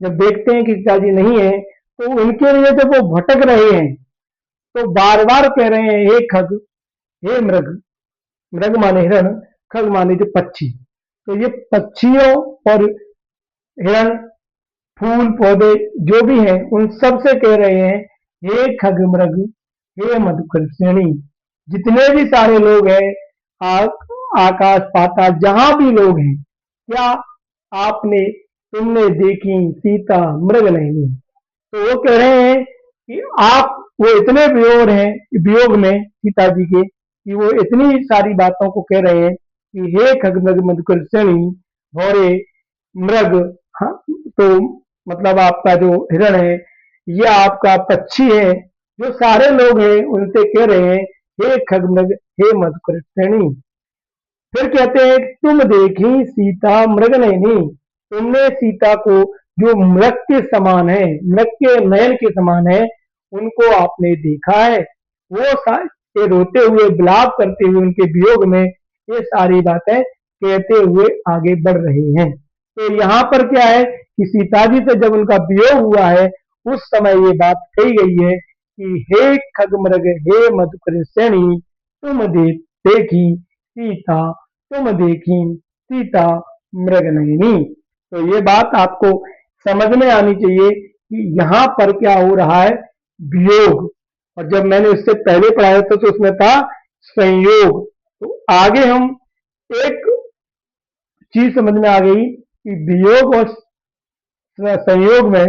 Speaker 1: जब देखते हैं कि सीता जी नहीं है, तो उनके लिए जब वो भटक रहे हैं तो बार बार कह रहे हैं हे खग, हे मृग। मृग माने हिरण, खग माने जो पक्षी। तो ये पक्षियों और हिरण, फूल पौधे जो भी हैं उन सब से कह रहे हैं हे खग मृग, हे मधुकर श्रेणी। जितने भी सारे लोग हैं, आ, आकाश पाताल जहां भी लोग हैं, क्या आपने तुमने देखी सीता मृग नहीं। तो वो कह रहे हैं कि आप, वो इतने वियोग में सीता जी के, कि वो इतनी सारी बातों को कह रहे हैं कि हे खग मृग मधुकर श्रेणी भौरे मृग। हाँ, तो मतलब आपका जो हिरण है, ये आपका पक्षी है, जो सारे लोग हैं उनसे कह रहे हैं हे खग मृग, हे मधुकर श्रेणी। फिर कहते हैं तुम देखी सीता मृग नहीं, तुमने सीता को जो मृग के समान है, मृग के नयन के समान है, उनको आपने देखा है। वो ये रोते हुए विलाप करते हुए उनके वियोग में ये सारी बातें कहते हुए आगे बढ़ रहे हैं। तो यहाँ पर क्या है कि सीता जी से जब उनका वियोग हुआ है, उस समय ये बात कही गई है कि हे खग मृग, हे मधुकर श्रेणी, तुम देखी सीता, तुम देखी सीता मृग नयनी। तो ये बात आपको समझ में आनी चाहिए कि यहाँ पर क्या हो रहा है, वियोग। और जब मैंने इससे पहले पढ़ाया था तो उसमें था संयोग। तो आगे हम एक चीज समझ में आ गई कि वियोग और संयोग में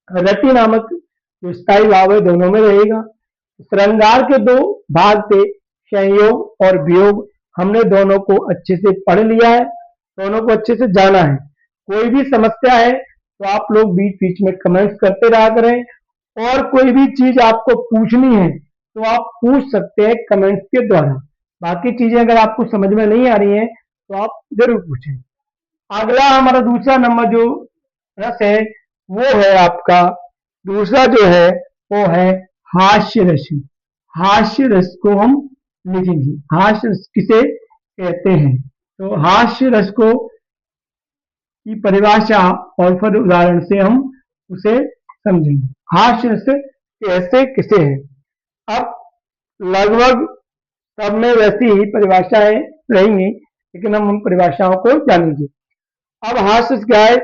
Speaker 1: रति नामक जो स्थायी भाव है दोनों में रहेगा। श्रृंगार के दो भाग थे, संयोग और वियोग। हमने दोनों को अच्छे से पढ़ लिया है, दोनों को अच्छे से जाना है। कोई भी समस्या है तो आप लोग बीच बीच में कमेंट्स करते रहा करें, और कोई भी चीज आपको पूछनी है तो आप पूछ सकते हैं कमेंट्स के द्वारा। बाकी चीजें अगर आपको समझ में नहीं आ रही हैं तो आप जरूर पूछें। अगला हमारा दूसरा नंबर जो रस है, वो है आपका, दूसरा जो है वो है हास्य रस। हास्य रस को हम लिखेंगे, हास्य रस किसे कहते हैं। तो हास्य रस को की परिभाषा और फिर उदाहरण से हम उसे समझेंगे। हास्य रस कैसे किसे है। अब लगभग सब में वैसी ही परिभाषाएं रहेंगी, लेकिन हम उन परिभाषाओं को जानेंगे। अब हास्य क्या है,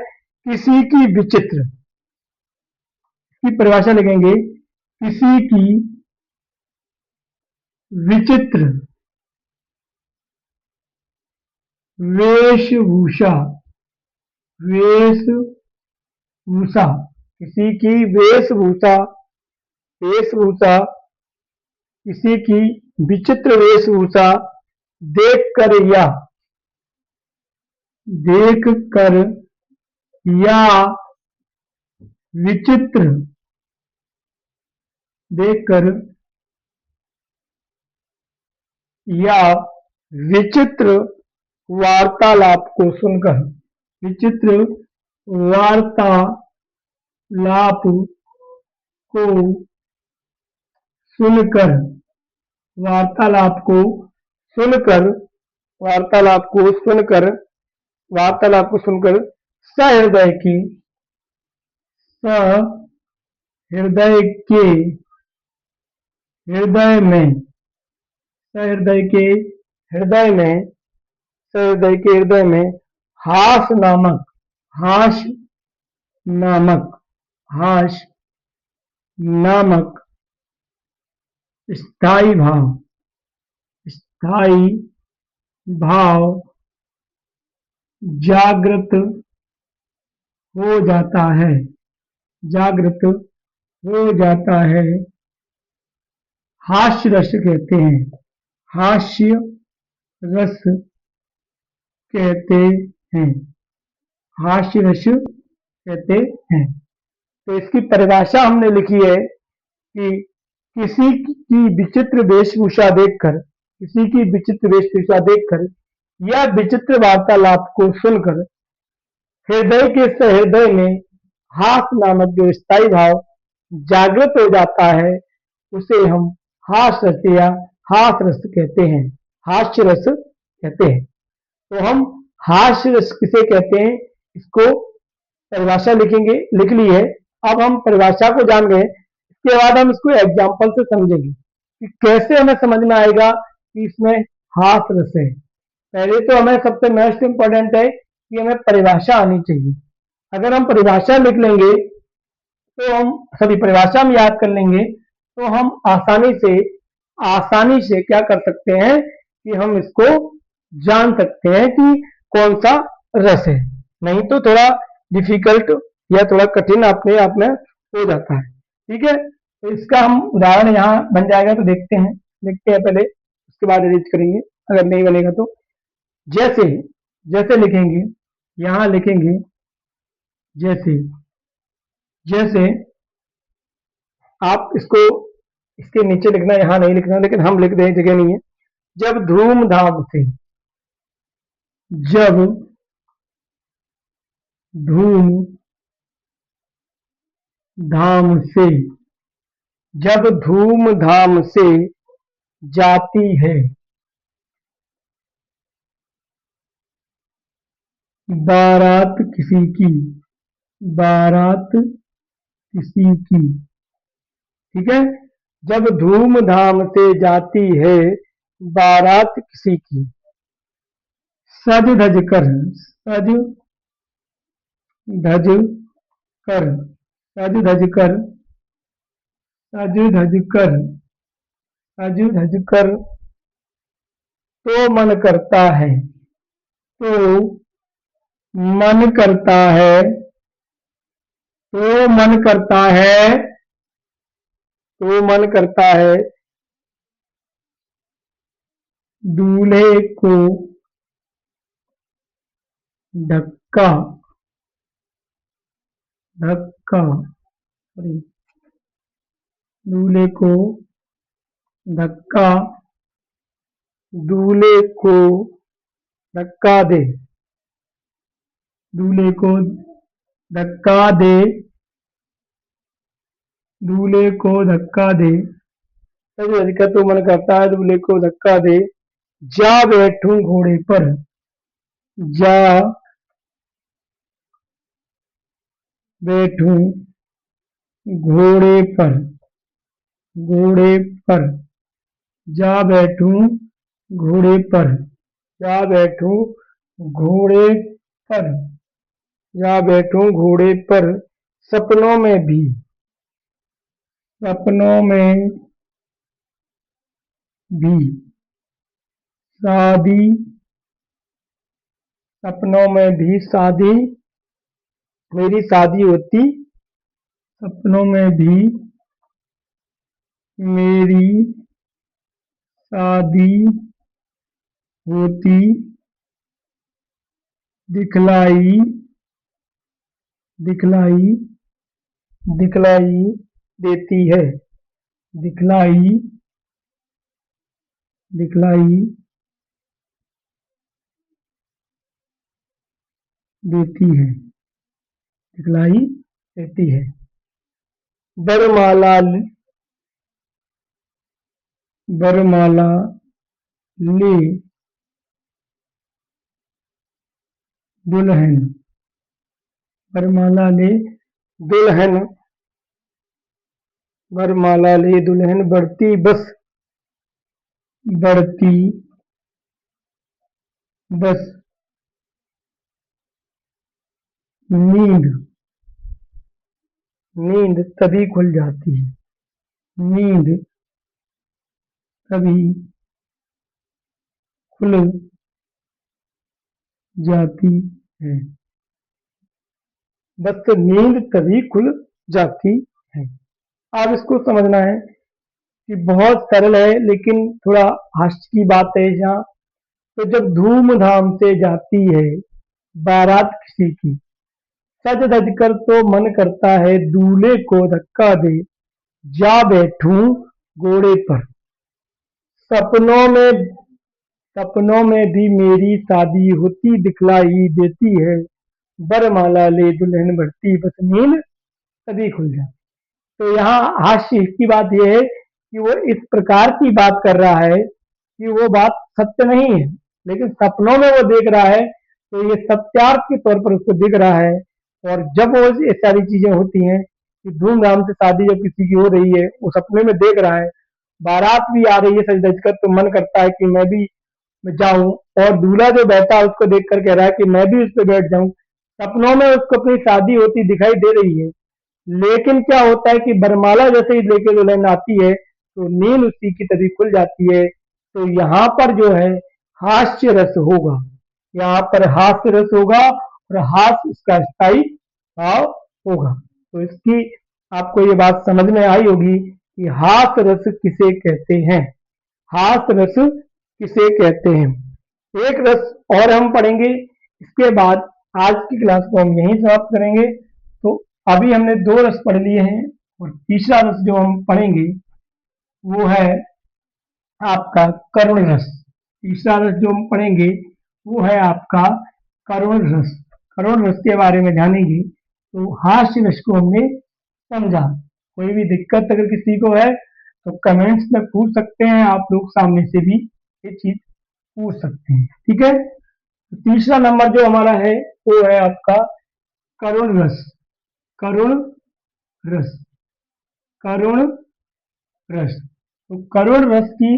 Speaker 1: किसी की विचित्र की परिभाषा लिखेंगे, किसी की विचित्र वेशभूषा, वेशभूषा, किसी की वेशभूषा, वेशभूषा, किसी की विचित्र वेशभूषा देखकर या देखकर या विचित्र देखकर या विचित्र वार्तालाप को सुनकर, विचित्र वार्तालाप को सुनकर, वार्तालाप को सुनकर, वार्तालाप को सुनकर, वार्तालाप को सुनकर सहृदय की, सहृदय के हृदय में, सहृदय के हृदय में, सहृदय के हृदय में हास नामक, हास नामक, हास नामक स्थायी भाव, स्थायी भाव जागृत हो जाता है, जागृत हो जाता है। हास्य रस कहते हैं, हास्य रस कहते हैं, हास्य रस कहते हैं। तो इसकी परिभाषा हमने लिखी है कि किसी की विचित्र वेशभूषा देखकर, किसी की विचित्र वेशभूषा देखकर या विचित्र वार्तालाप को सुनकर हृदय के सहृदय में हास नामक जो स्थायी भाव जागृत हो जाता है, उसे हम हास रस या हास रस कहते हैं, हास्य रस कहते हैं। तो हम हास्य रस किसे कहते हैं, इसको परिभाषा लिखेंगे, लिख ली है। अब हम परिभाषा को जान गए, इसके बाद हम इसको एग्जाम्पल से समझेंगे कि कैसे हमें समझ में आएगा कि इसमें हास रस है। पहले तो हमें सबसे मोस्ट इंपॉर्टेंट है कि हमें परिभाषा आनी चाहिए। अगर हम परिभाषा लिख लेंगे तो हम सभी परिभाषा हम याद कर लेंगे तो हम आसानी से क्या कर सकते हैं कि हम इसको जान सकते हैं कि कौन सा रस है। नहीं तो थोड़ा डिफिकल्ट या थोड़ा कठिन अपने आप में हो जाता है। ठीक है, तो इसका हम उदाहरण यहाँ बन जाएगा, तो देखते हैं पहले, उसके बाद एडिट करेंगे। अगर नहीं बनेगा तो जैसे जैसे लिखेंगे, यहाँ लिखेंगे जैसे जैसे आप इसको इसके नीचे लिखना, यहाँ नहीं लिखना, लेकिन हम लिख दें, जगह नहीं है। जब धूमधाम से, जब धूम धाम से, जब धूमधाम से जाती है बारात किसी की, बारात किसी की। ठीक है, जब धूमधाम से जाती है बारात किसी की, सज धज कर, सज धज कर, सज धज कर, सज धज कर, सज धज कर, तो मन करता है, तो मन करता है, तो मन करता है, तो मन करता है, दूल्हे को धक्का धक्का दूल्हे को धक्का, दूल्हे को धक्का दे, दूल्हे को धक्का दे, दूल्हे को धक्का दे, तो मन करता है दूल्हे को धक्का दे, जा बैठूं घोड़े पर, जा बैठूं घोड़े पर, घोड़े पर, जा बैठूं घोड़े पर, जा बैठूं घोड़े पर, जा बैठूं घोड़े पर, सपनों में भी, सपनों में भी शादी, सपनों में भी शादी, मेरी शादी होती, सपनों में भी मेरी शादी होती, दिखलाई दिखलाई दिखलाई देती है, दिखलाई दिखलाई देती है, दिखलाई देती है। बरमाला बरमाला ले दुल्हन, बरमाला ले दुल्हन, बरमाला ले दुल्हन, बढ़ती बस, बढ़ती बस नींद, नींद तभी खुल जाती है, नींद तभी खुल जाती है, बस नींद तभी खुल जाती है। अब इसको समझना है कि बहुत सरल है, लेकिन थोड़ा हास्य की बात है यहाँ। तो जब धूमधाम से जाती है बारात किसी की, सज धज कर तो मन करता है दूल्हे को धक्का दे, जा बैठूं घोड़े पर, सपनों में सपनों में भी मेरी शादी होती, दिखलाई देती है, बरमाला ले दुल्हन, बढ़ती बस नींद तभी खुल जाती। तो यहाँ हास्य की बात यह है कि वो इस प्रकार की बात कर रहा है कि वो बात सत्य नहीं है, लेकिन सपनों में वो देख रहा है, तो ये सत्यार्थ के तौर पर उसको दिख रहा है। और जब वो ये सारी चीजें होती हैं कि धूमधाम से शादी जब किसी की हो रही है, वो सपने में देख रहा है, बारात भी आ रही है सज धज कर, तो मन करता है कि मैं भी जाऊं, और दूल्हा जो बैठा है उसको देख कर कह रहा है कि मैं भी उस पर बैठ जाऊं। सपनों में उसको अपनी शादी होती दिखाई दे रही है, लेकिन क्या होता है कि बरमाला जैसे ही लेके दुल्हन आती है तो नींद उसी की तभी खुल जाती है। तो यहाँ पर जो है हास्य रस होगा, यहाँ पर हास्य रस होगा, और हास्य इसका स्थायी भाव होगा। तो इसकी आपको ये बात समझ में आई होगी कि हास्य रस किसे कहते हैं, हास्य रस किसे कहते हैं। एक रस और हम पढ़ेंगे, इसके बाद आज की क्लास को हम यहीं समाप्त करेंगे। तो अभी हमने दो रस पढ़ लिए हैं, और तीसरा रस जो हम पढ़ेंगे वो है आपका करुण रस। तीसरा रस जो हम पढ़ेंगे वो है आपका करुण रस। करुण रस के बारे में जानेंगे। तो हास्य रस को हमने समझा। कोई भी दिक्कत अगर किसी को है तो कमेंट्स में पूछ सकते हैं, आप लोग सामने से भी ये चीज पूछ सकते हैं, ठीक है। तो तीसरा नंबर जो हमारा है वो है आपका करुण रस। करुण रस, करुण रस। तो करुण रस की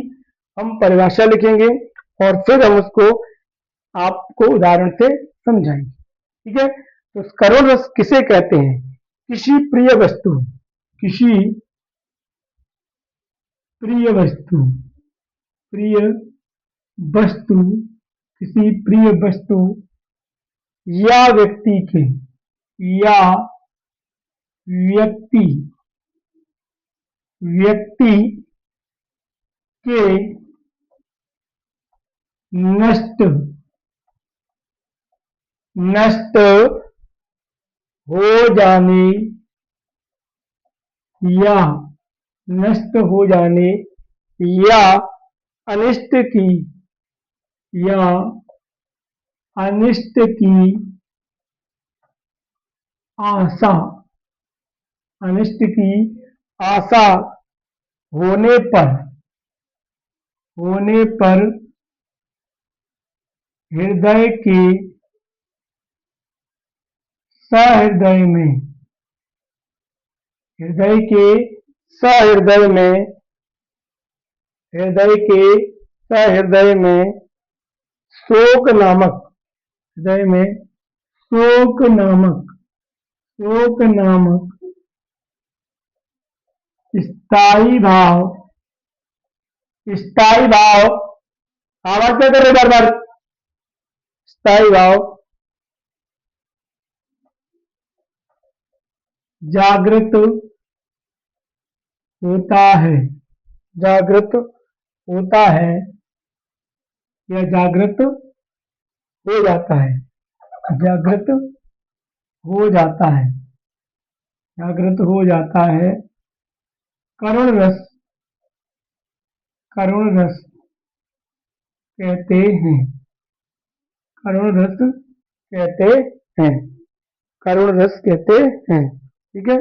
Speaker 1: हम परिभाषा लिखेंगे, और फिर हम उसको आपको उदाहरण से समझाएंगे, ठीक है। तो करुण रस किसे कहते हैं? किसी प्रिय वस्तु, किसी प्रिय वस्तु, प्रिय वस्तु, किसी प्रिय वस्तु या व्यक्ति के, या व्यक्ति, व्यक्ति के नष्ट, नष्ट हो जाने, या नष्ट हो जाने, या अनिष्ट की, या अनिष्ट की आशा, अनिष्ट की आशा होने पर, होने पर हृदय के सहृदय में, हृदय के सहृदय में, हृदय के सहृदय में शोक नामक, हृदय में शोक नामक, शोक नामक स्थाई भाव, स्थाई भाव, आवाज क्या कर रहे बार बार, स्थाई भाव जागृत होता है, जागृत होता है, या जागृत हो जाता है, जागृत हो जाता है, जागृत हो जाता है। करुण रस, करुण रस कहते हैं, करुण रस कहते हैं, करुण रस कहते हैं, ठीक है।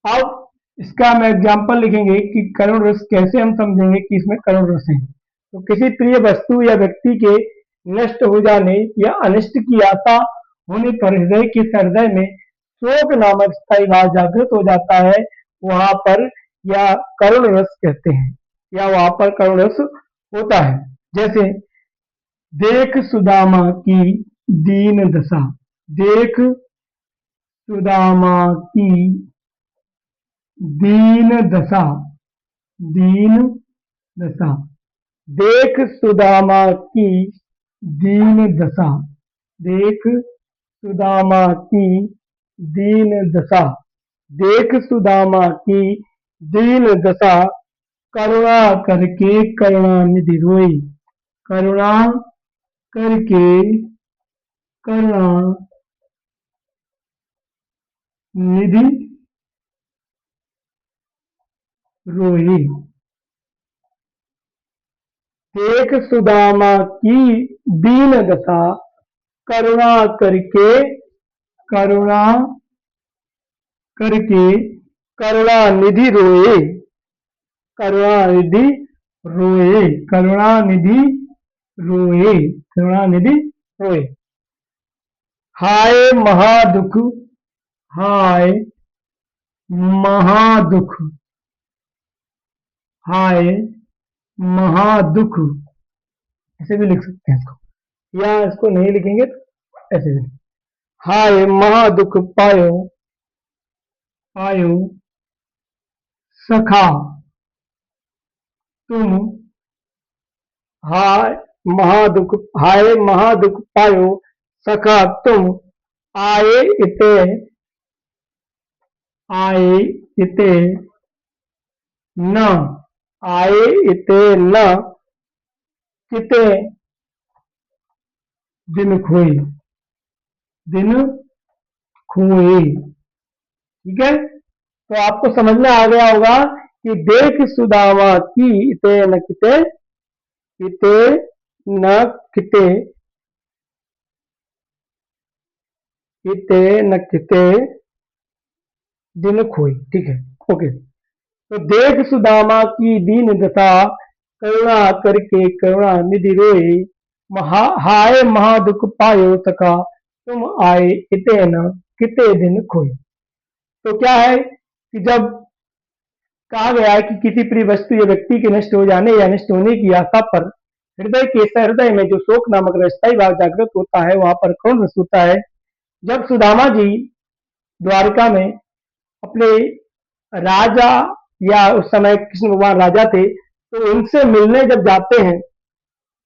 Speaker 1: अब इसका हम एग्जाम्पल लिखेंगे कि करुण रस कैसे हम समझेंगे कि इसमें करुण रस है। तो किसी प्रिय वस्तु या व्यक्ति के नष्ट हो जाने या अनिष्ट की आशा होने पर हृदय के सहृदय में शोक नामक स्थायी भाव जागृत हो जाता है, वहां पर या करुण रस कहते हैं, या वहां पर करुण रस होता है। जैसे देख सुदामा की दीन दशा, देख सुदामा की दीन दशा, दीन दशा, देख सुदामा की दीन दशा, देख सुदामा की दीन दशा, देख सुदामा की दीन दशा, करुणा करके करुणानिधि रोई, करुणा करके करुणा निधि रोई, देख सुदामा की दीन दशा, करुणा करके, करुणा करके करुणा निधि रोए, करुणा निधि रोए, करुणा निधि रोए, करुणा निधि रोए। हाय महादुख, हाय महादुख, हाय महादुख, ऐसे भी लिख सकते हैं इसको, या इसको नहीं लिखेंगे तो ऐसे भी, हाय महादुख पायो, पायो सखा तुम, हाय महादुख, हाय महादुख पायो सखा तुम, आए इते, आए इते न, आए इते न किते दिन खोई, दिन खोए। ठीक है, तो आपको समझ में आ गया होगा कि देख सुदामा की इते न किते, इते न किते, इते न किते दिन खोई। ठीक है, ओके। तो देख सुदामा की दीन दशा, करुणा करके करुणा निधि रोए, हाय महादुख पायो सका तुम, आए इते न किते दिन खोई। तो क्या है कि जब कहा गया है कि किसी प्रिय वस्तु या व्यक्ति के नष्ट हो जाने या नष्ट होने की आशा पर हृदय के हृदय में जो शोक नामक अस्थायी भाव जागृत होता है, वहां पर कौन रस होता है। जब सुदामा जी द्वारका में अपने राजा, या उस समय कृष्ण भगवान राजा थे, तो उनसे मिलने जब जाते हैं,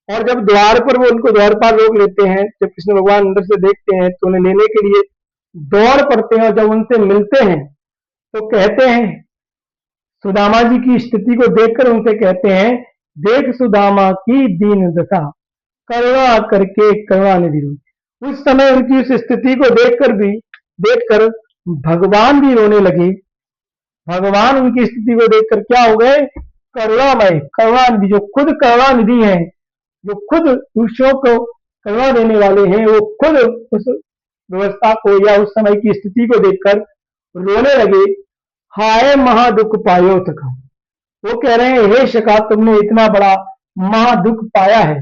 Speaker 1: और जब द्वार पर वो उनको द्वारपाल रोक लेते हैं, जब कृष्ण भगवान अंदर से देखते हैं तो उन्हें लेने के लिए दौड़ पड़ते हैं, और जब उनसे मिलते हैं तो कहते हैं, सुदामा जी की स्थिति को देखकर उनसे कहते हैं, देख सुदामा की दीन दशा, करुणा करके करुणा निधि रोई। उस समय उनकी उस स्थिति को देखकर भगवान भी रोने लगे। भगवान उनकी स्थिति को देखकर क्या हो गए, करुणामय, करुणा निधि, जो खुद करुणा निधि है, जो खुद दूसरों को करुणा देने वाले हैं, वो खुद उस व्यवस्था को या उस समय की स्थिति को देखकर रोने लगे। हाय महादुख पायो सखा, वो कह रहे हैं, हे शका तुमने इतना बड़ा महादुख पाया है।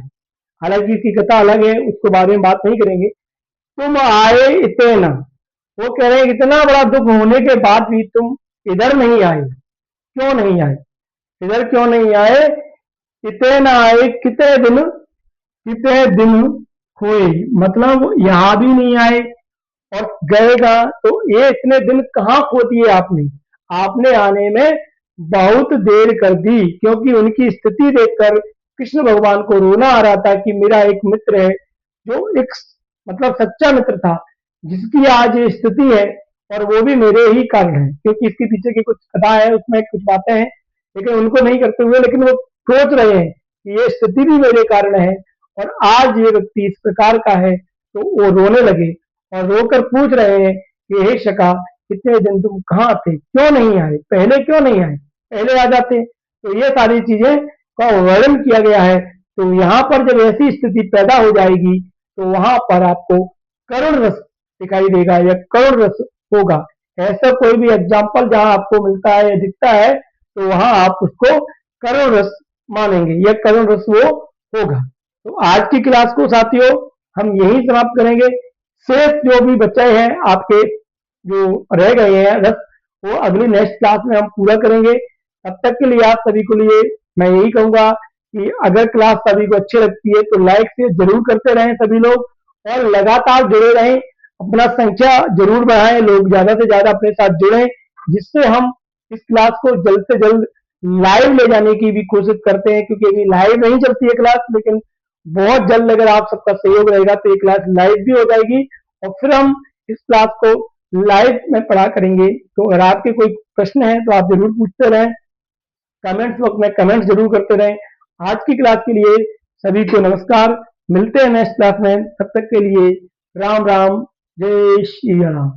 Speaker 1: हालांकि इसकी कथा अलग है, उसको बारे में बात नहीं करेंगे। तुम आए इतना, वो कह रहे हैं इतना बड़ा दुख होने के बाद भी तुम इधर नहीं आए, क्यों नहीं आए, इधर क्यों नहीं आए। इतने आए कितने दिन खोए, मतलब यहां भी नहीं आए, और गएगा तो ये इतने दिन कहाँ खो दिए आपने, आपने आने में बहुत देर कर दी। क्योंकि उनकी स्थिति देखकर कृष्ण भगवान को रोना आ रहा था कि मेरा एक मित्र है, जो एक मतलब सच्चा मित्र था, जिसकी आज ये स्थिति है, और वो भी मेरे ही कारण है। क्योंकि इसके पीछे की कुछ कथा है, उसमें कुछ बातें हैं, लेकिन उनको नहीं करते हुए, लेकिन वो सोच रहे हैं कि ये स्थिति भी मेरे कारण है, और आज ये व्यक्ति इस प्रकार का है। तो वो रोने लगे और रोकर पूछ रहे हैं कि हे शका, इतने दिन तुम कहाँ थे, क्यों नहीं आए, पहले क्यों नहीं आए, पहले आ जाते। तो ये सारी चीजें का वर्णन किया गया है। तो यहाँ पर जब ऐसी स्थिति पैदा हो जाएगी, तो वहां पर आपको करुण रस दिखाई देगा, या करुण रस होगा। ऐसा कोई भी एग्जाम्पल जहां आपको मिलता है या दिखता है, तो वहां आप उसको करुण रस मानेंगे, या करुण रस वो होगा। तो आज की क्लास को साथियों हम यही समाप्त करेंगे। शेष जो भी बचे हैं आपके, जो रह गए हैं रस, वो अगली नेक्स्ट क्लास में हम पूरा करेंगे। तब तक के लिए आप सभी को लिए मैं यही कहूंगा कि अगर क्लास सभी को अच्छी लगती है तो लाइक से जरूर करते रहें सभी लोग, और लगातार जुड़े रहें, अपना संख्या जरूर बढ़ाएं, लोग ज्यादा से ज्यादा अपने साथ जुड़ें, जिससे हम इस क्लास को जल्द से जल्द लाइव ले जाने की भी कोशिश करते हैं। क्योंकि अभी लाइव नहीं चलती है क्लास, लेकिन बहुत जल्द अगर आप सबका सहयोग रहेगा तो ये क्लास लाइव भी हो जाएगी, और फिर हम इस क्लास को लाइव में पढ़ा करेंगे। तो अगर आपके कोई प्रश्न है तो आप जरूर पूछते रहें, कमेंट्स बॉक्स में कमेंट जरूर करते रहें। आज की क्लास के लिए सभी को नमस्कार, मिलते हैं नेक्स्ट क्लास में, तब तक के लिए राम राम, जय श्री राम।